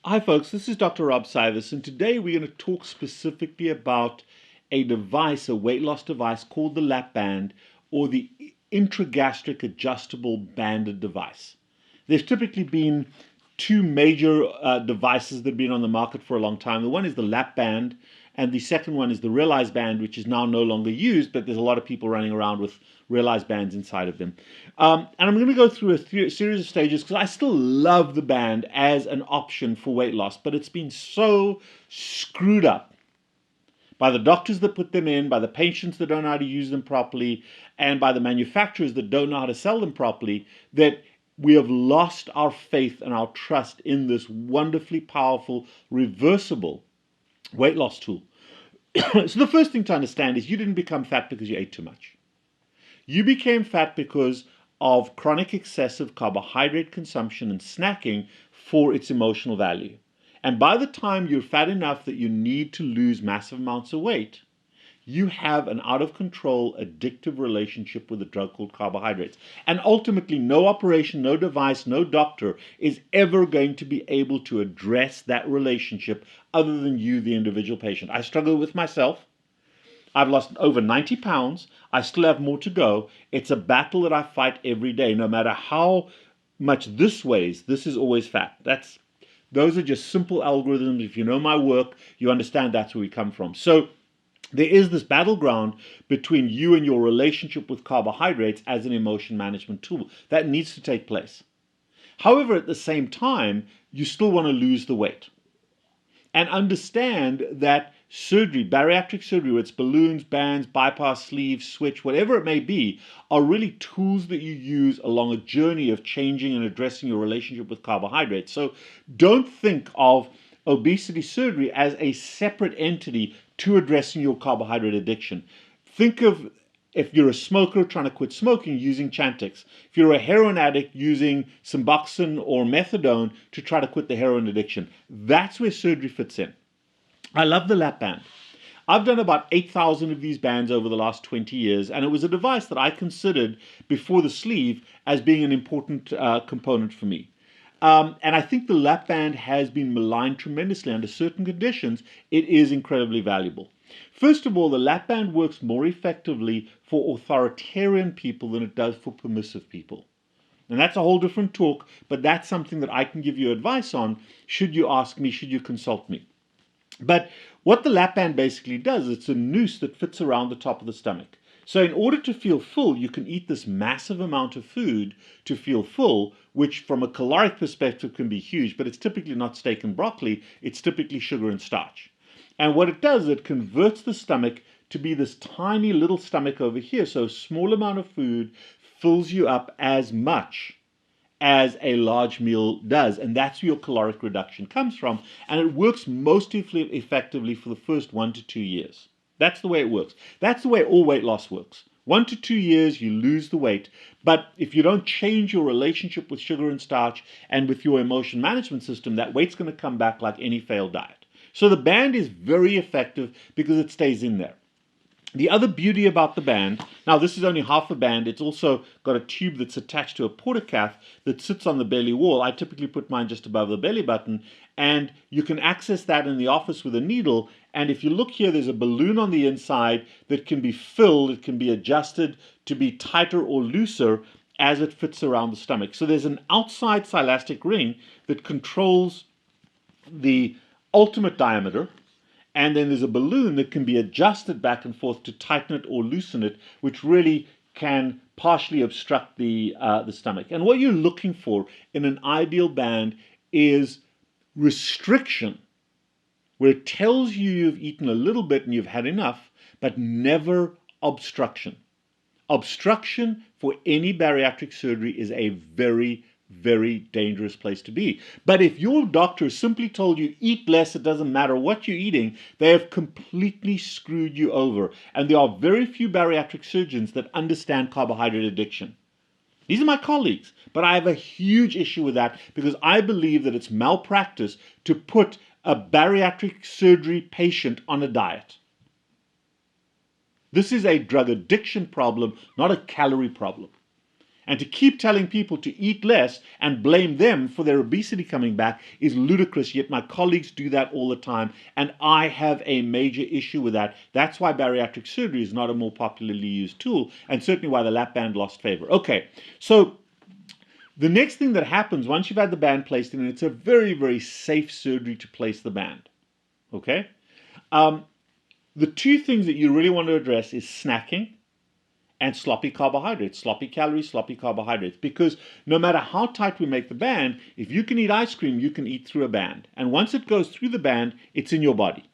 Hi folks, this is Dr. Rob Sivers, and today we're going to talk specifically about a device, a weight loss device called the LAPBAND, or the intragastric adjustable banded device. There's typically been two major devices that have been on the market for a long time. The one is the LAPBAND, and the second one is the Realize Band, which is now no longer used, but there's a lot of people running around with Realize Bands inside of them. And I'm going to go through a series of stages because I still love the band as an option for weight loss, but it's been so screwed up by the doctors that put them in, by the patients that don't know how to use them properly, and by the manufacturers that don't know how to sell them properly, that we have lost our faith and our trust in this wonderfully powerful, reversible weight loss tool. So the first thing to understand is you didn't become fat because you ate too much. You became fat because of chronic excessive carbohydrate consumption and snacking for its emotional value. And by the time you're fat enough that you need to lose massive amounts of weight, you have an out-of-control, addictive relationship with a drug called carbohydrates. And ultimately, no operation, no device, no doctor is ever going to be able to address that relationship other than you, the individual patient. I struggle with myself. I've lost over 90 pounds. I still have more to go. It's a battle that I fight every day. No matter how much this weighs, this is always fat. Those are just simple algorithms. If you know my work, you understand that's where we come from. So there is this battleground between you and your relationship with carbohydrates as an emotion management tool. That needs to take place. However, at the same time, you still want to lose the weight. And understand that surgery, bariatric surgery, whether it's balloons, bands, bypass, sleeves, switch, whatever it may be, are really tools that you use along a journey of changing and addressing your relationship with carbohydrates. So don't think of obesity surgery as a separate entity to addressing your carbohydrate addiction. Think of, if you're a smoker trying to quit smoking, using Chantix. If you're a heroin addict, using Suboxone or Methadone to try to quit the heroin addiction. That's where surgery fits in. I love the LAPBAND. I've done about 8,000 of these bands over the last 20 years, and it was a device that I considered before the sleeve as being an important component for me. And I think the LAPBAND has been maligned tremendously. Under certain conditions, it is incredibly valuable. First of all, the LAPBAND works more effectively for authoritarian people than it does for permissive people. And that's a whole different talk, but that's something that I can give you advice on should you ask me, should you consult me. But what the LAPBAND basically does, it's a noose that fits around the top of the stomach. So in order to feel full, you can eat this massive amount of food to feel full, which from a caloric perspective can be huge, but it's typically not steak and broccoli, it's typically sugar and starch. And what it does, it converts the stomach to be this tiny little stomach over here. So a small amount of food fills you up as much as a large meal does, and that's where your caloric reduction comes from, and it works most effectively for the first 1 to 2 years. That's the way it works. That's the way all weight loss works. 1 to 2 years, you lose the weight, but if you don't change your relationship with sugar and starch and with your emotion management system, that weight's going to come back like any failed diet. So the band is very effective because it stays in there. The other beauty about the band, now this is only half a band, it's also got a tube that's attached to a portacath that sits on the belly wall. I typically put mine just above the belly button, and you can access that in the office with a needle. And if you look here, there's a balloon on the inside that can be filled, it can be adjusted to be tighter or looser as it fits around the stomach. So there's an outside silastic ring that controls the ultimate diameter, and then there's a balloon that can be adjusted back and forth to tighten it or loosen it, which really can partially obstruct the stomach. And what you're looking for in an ideal band is restriction, where it tells you you've eaten a little bit and you've had enough, but never obstruction. Obstruction for any bariatric surgery is a very, very dangerous place to be. But if your doctor simply told you eat less, it doesn't matter what you're eating, they have completely screwed you over. And there are very few bariatric surgeons that understand carbohydrate addiction. These are my colleagues, but I have a huge issue with that because I believe that it's malpractice to put a bariatric surgery patient on a diet. This is a drug addiction problem, not a calorie problem. And to keep telling people to eat less and blame them for their obesity coming back is ludicrous, yet my colleagues do that all the time, and I have a major issue with that. That's why bariatric surgery is not a more popularly used tool, and certainly why the lap band lost favor. Okay, so the next thing that happens once you've had the band placed in, and it's a very, very safe surgery to place the band, okay? The two things that you really want to address is snacking and sloppy carbohydrates, sloppy calories, sloppy carbohydrates, because no matter how tight we make the band, if you can eat ice cream, you can eat through a band. And once it goes through the band, it's in your body.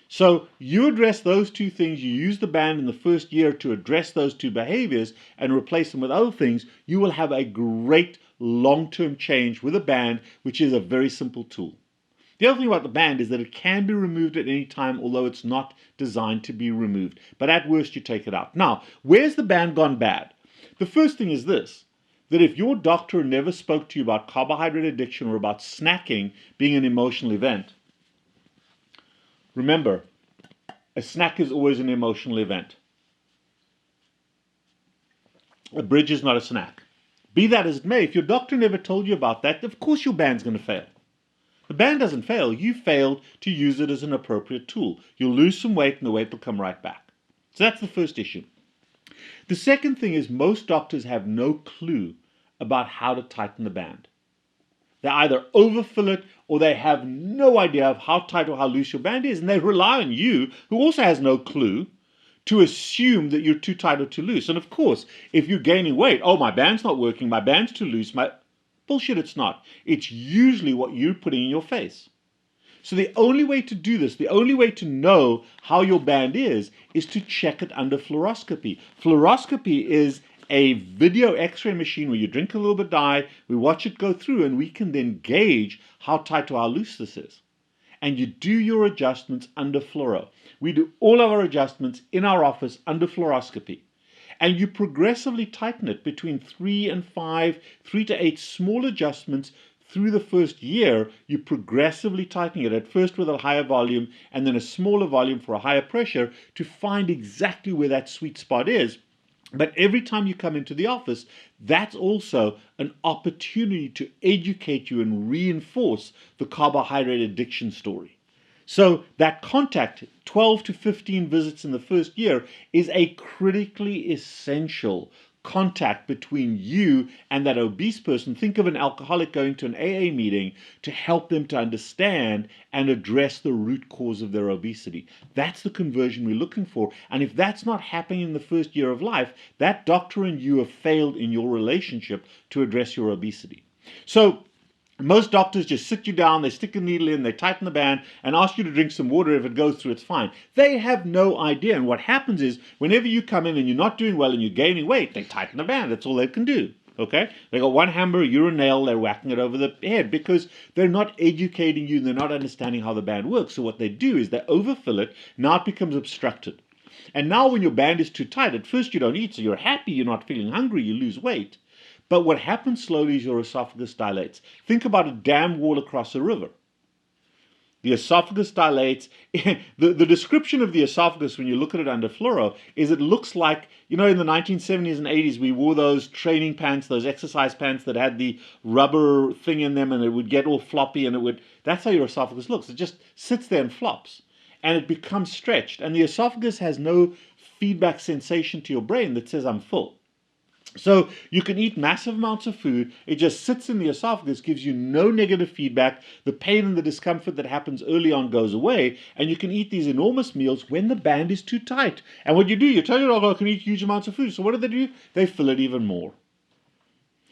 So you address those two things, you use the band in the first year to address those two behaviors and replace them with other things, you will have a great long-term change with a band, which is a very simple tool. The other thing about the band is that it can be removed at any time, although it's not designed to be removed. But at worst, you take it out. Now, where's the band gone bad? The first thing is this, that if your doctor never spoke to you about carbohydrate addiction or about snacking being an emotional event, remember, a snack is always an emotional event. A bridge is not a snack. Be that as it may, if your doctor never told you about that, of course your band's going to fail. The band doesn't fail. You failed to use it as an appropriate tool. You'll lose some weight and the weight will come right back. So that's the first issue. The second thing is most doctors have no clue about how to tighten the band. They either overfill it or they have no idea of how tight or how loose your band is, and they rely on you, who also has no clue, to assume that you're too tight or too loose. And of course, if you're gaining weight, oh, my band's not working, my band's too loose, bullshit, it's not. It's usually what you're putting in your face. So the only way to do this, the only way to know how your band is to check it under fluoroscopy. Fluoroscopy is a video x-ray machine where you drink a little bit of dye, we watch it go through, and we can then gauge how tight or how loose this is. And you do your adjustments under fluoro. We do all of our adjustments in our office under fluoroscopy. And you progressively tighten it between 3 and 5, 3 to 8 small adjustments through the first year. You progressively tighten it, at first with a higher volume and then a smaller volume for a higher pressure to find exactly where that sweet spot is. But every time you come into the office, that's also an opportunity to educate you and reinforce the carbohydrate addiction story. So that contact, 12 to 15 visits in the first year, is a critically essential contact between you and that obese person. Think of an alcoholic going to an AA meeting to help them to understand and address the root cause of their obesity. That's the conversion we're looking for. And if that's not happening in the first year of life, that doctor and you have failed in your relationship to address your obesity. So most doctors just sit you down, they stick a needle in, they tighten the band, and ask you to drink some water. If it goes through, it's fine. They have no idea. And what happens is, whenever you come in and you're not doing well and you're gaining weight, they tighten the band. That's all they can do. Okay? They got one hammer, you're a nail, they're whacking it over the head because they're not educating you and they're not understanding how the band works. So what they do is they overfill it, now it becomes obstructed. And now when your band is too tight, at first you don't eat, so you're happy, you're not feeling hungry, you lose weight. But what happens slowly is your esophagus dilates. Think about a dam wall across a river. The esophagus dilates. The description of the esophagus when you look at it under fluoro is it looks like, in the 1970s and 80s we wore those training pants, those exercise pants that had the rubber thing in them and it would get all floppy and that's how your esophagus looks. It just sits there and flops and it becomes stretched. And the esophagus has no feedback sensation to your brain that says I'm full. So you can eat massive amounts of food, it just sits in the esophagus, gives you no negative feedback, the pain and the discomfort that happens early on goes away, and you can eat these enormous meals when the band is too tight. And what you do, you tell your dog, I can eat huge amounts of food. So what do? They fill it even more.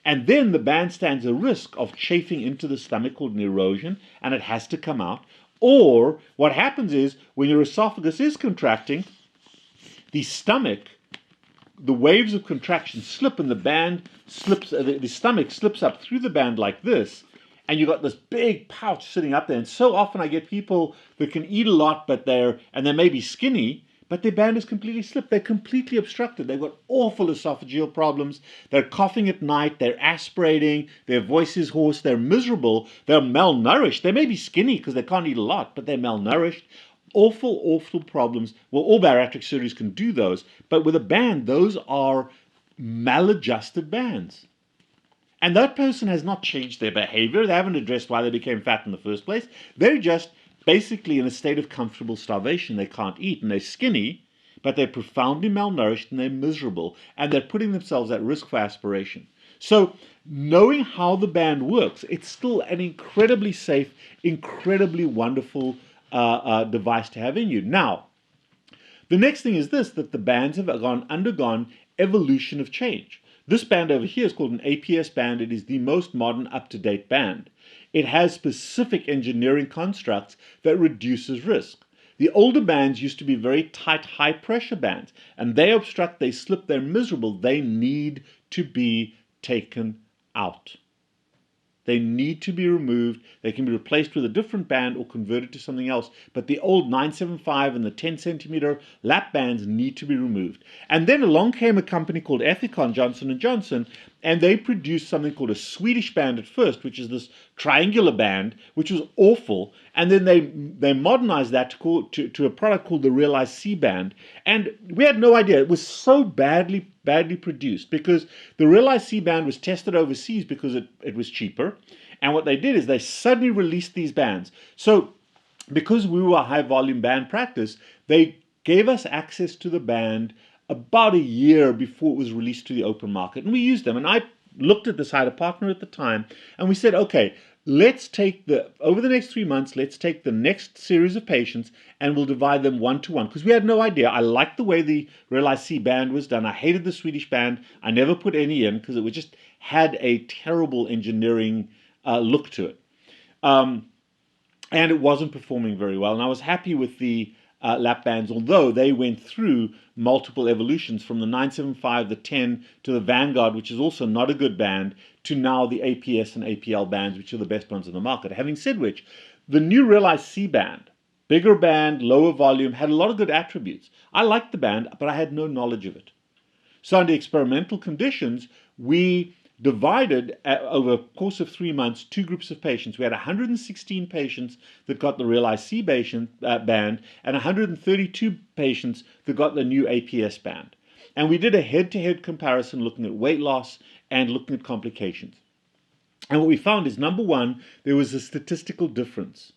And then the band stands a risk of chafing into the stomach called an erosion, and it has to come out. Or what happens is, when your esophagus is contracting, the waves of contraction slip and the band slips, the stomach slips up through the band like this, and you've got this big pouch sitting up there. And so often I get people that can eat a lot, they may be skinny, but their band is completely slipped. They're completely obstructed. They've got awful esophageal problems. They're coughing at night. They're aspirating. Their voice is hoarse. They're miserable. They're malnourished. They may be skinny because they can't eat a lot, but they're malnourished. Awful problems. Well, all bariatric surgeries can do those, but with a band, those are maladjusted bands. And that person has not changed their behavior. They haven't addressed why they became fat in the first place. They're just basically in a state of comfortable starvation. They can't eat and they're skinny, but they're profoundly malnourished and they're miserable and they're putting themselves at risk for aspiration. So knowing how the band works, it's still an incredibly safe, incredibly wonderful device to have in you. Now, the next thing is this, that the bands have undergone evolution of change. This band over here is called an APS band. It is the most modern, up-to-date band. It has specific engineering constructs that reduces risk. The older bands used to be very tight, high-pressure bands, and they obstruct, they slip, they're miserable. They need to be taken out. They need to be removed. They can be replaced with a different band or converted to something else. But the old 975 and the 10 centimeter lap bands need to be removed. And then along came a company called Ethicon, Johnson & Johnson, and they produced something called a Swedish band at first, which is this triangular band, which was awful. And then they modernized that to a product called the Realize C band. And we had no idea. It was so badly produced because the Realize C band was tested overseas because it was cheaper. And what they did is they suddenly released these bands. So because we were a high volume band practice, they gave us access to the band about a year before it was released to the open market. And we used them. And I looked at this, I had a partner at the time, and we said, okay, let's take over the next 3 months, let's take the next series of patients and we'll divide them one to one. Because we had no idea. I liked the way the Realize C band was done. I hated the Swedish band. I never put any in because it just had a terrible engineering look to it. And it wasn't performing very well. And I was happy with the lap bands, although they went through multiple evolutions from the 975, the 10, to the Vanguard, which is also not a good band, to now the APS and APL bands, which are the best ones in the market. Having said which, the new Realize C band, bigger band, lower volume, had a lot of good attributes. I liked the band, but I had no knowledge of it. So under experimental conditions, we divided over a course of 3 months 2 groups of patients. We had 116 patients that got the Realize C band and 132 patients that got the new APS band. And we did a head-to-head comparison looking at weight loss and looking at complications. And what we found is, number one, there was a statistical difference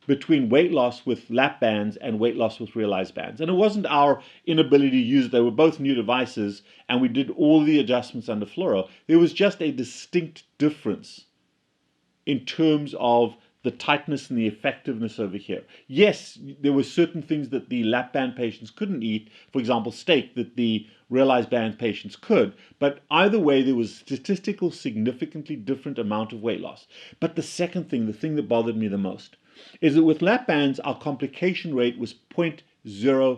between weight loss with lap bands and weight loss with Realize bands. And it wasn't our inability to use it. They were both new devices, and we did all the adjustments under fluoro. There was just a distinct difference in terms of the tightness and the effectiveness over here. Yes, there were certain things that the lap band patients couldn't eat, for example, steak, that the Realize band patients could, but either way, there was statistical, significantly different amount of weight loss. But the second thing, the thing that bothered me the most, is that with lap bands, our complication rate was 0.04%,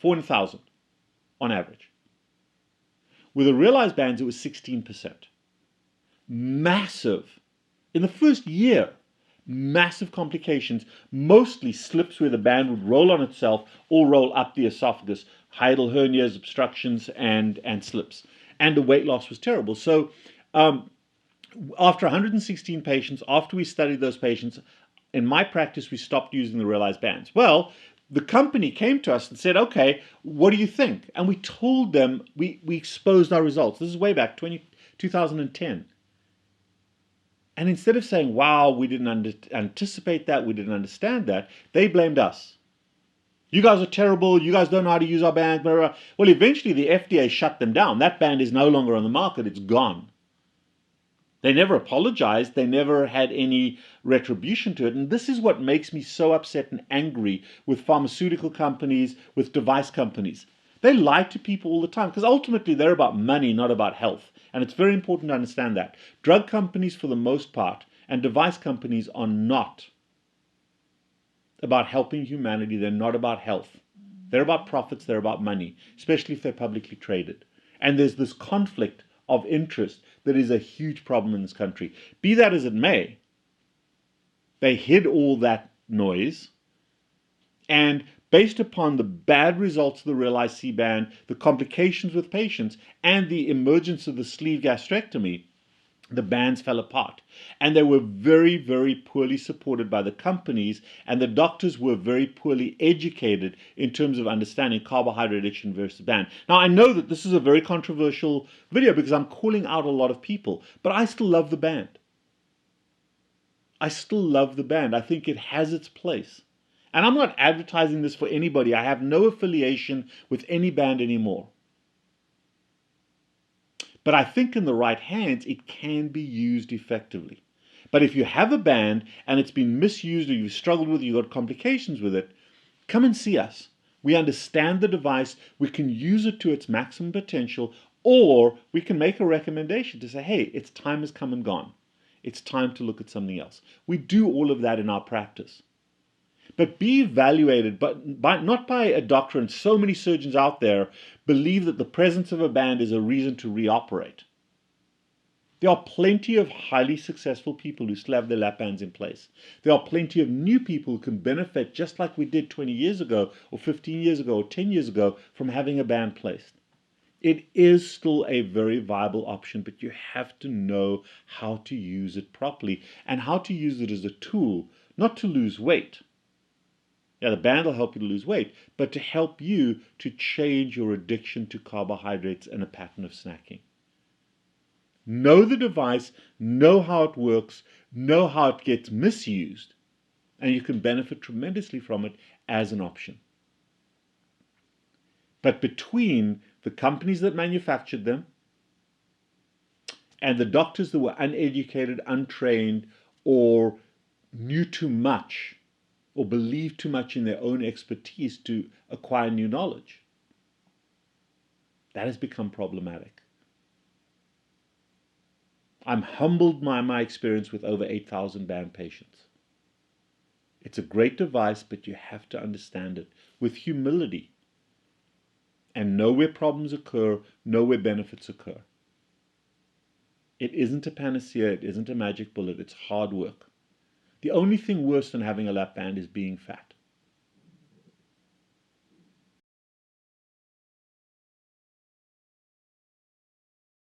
4 in 1,000 on average. With the Realize bands, it was 16%. Massive. In the first year, massive complications, mostly slips where the band would roll on itself or roll up the esophagus, hiatal hernias, obstructions, and slips. And the weight loss was terrible. So after 116 patients, after we studied those patients, in my practice, we stopped using the Realize bands. Well, the company came to us and said, okay, what do you think? And we told them, we exposed our results. This is way back, 2010. And instead of saying, wow, we didn't anticipate that, we didn't understand that, they blamed us. You guys are terrible, you guys don't know how to use our band, blah, blah, blah. Well, eventually the FDA shut them down. That band is no longer on the market, it's gone. They never apologized, they never had any retribution to it. And this is what makes me so upset and angry with pharmaceutical companies, with device companies. They lie to people all the time because ultimately they're about money, not about health. And it's very important to understand that. Drug companies, for the most part, and device companies are not about helping humanity. They're not about health. They're about profits. They're about money, especially if they're publicly traded. And there's this conflict of interest that is a huge problem in this country. Be that as it may, they hid all that noise, and based upon the bad results of the Realize C band, the complications with patients, and the emergence of the sleeve gastrectomy, the bands fell apart. And they were very, very poorly supported by the companies, and the doctors were very poorly educated in terms of understanding carbohydrate addiction versus band. Now, I know that this is a very controversial video because I'm calling out a lot of people, but I still love the band. I still love the band. I think it has its place. And I'm not advertising this for anybody. I have no affiliation with any band anymore. But I think in the right hands, it can be used effectively. But if you have a band and it's been misused or you've struggled with it, you've got complications with it, come and see us. We understand the device, we can use it to its maximum potential, or we can make a recommendation to say, hey, its time has come and gone. It's time to look at something else. We do all of that in our practice. But be evaluated, not by a doctor, and so many surgeons out there believe that the presence of a band is a reason to reoperate. There are plenty of highly successful people who still have their lap bands in place. There are plenty of new people who can benefit, just like we did 20 years ago, or 15 years ago, or 10 years ago, from having a band placed. It is still a very viable option, but you have to know how to use it properly and how to use it as a tool, not to lose weight. Yeah, the band will help you to lose weight, but to help you to change your addiction to carbohydrates and a pattern of snacking. Know the device, know how it works, know how it gets misused, and you can benefit tremendously from it as an option. But between the companies that manufactured them and the doctors that were uneducated, untrained, or knew too much, or believed too much in their own expertise to acquire new knowledge, that has become problematic. I'm humbled by my experience with over 8,000 band patients. It's a great device, but you have to understand it with humility and know where problems occur, know where benefits occur. It isn't a panacea, it isn't a magic bullet, it's hard work. The only thing worse than having a lap band is being fat.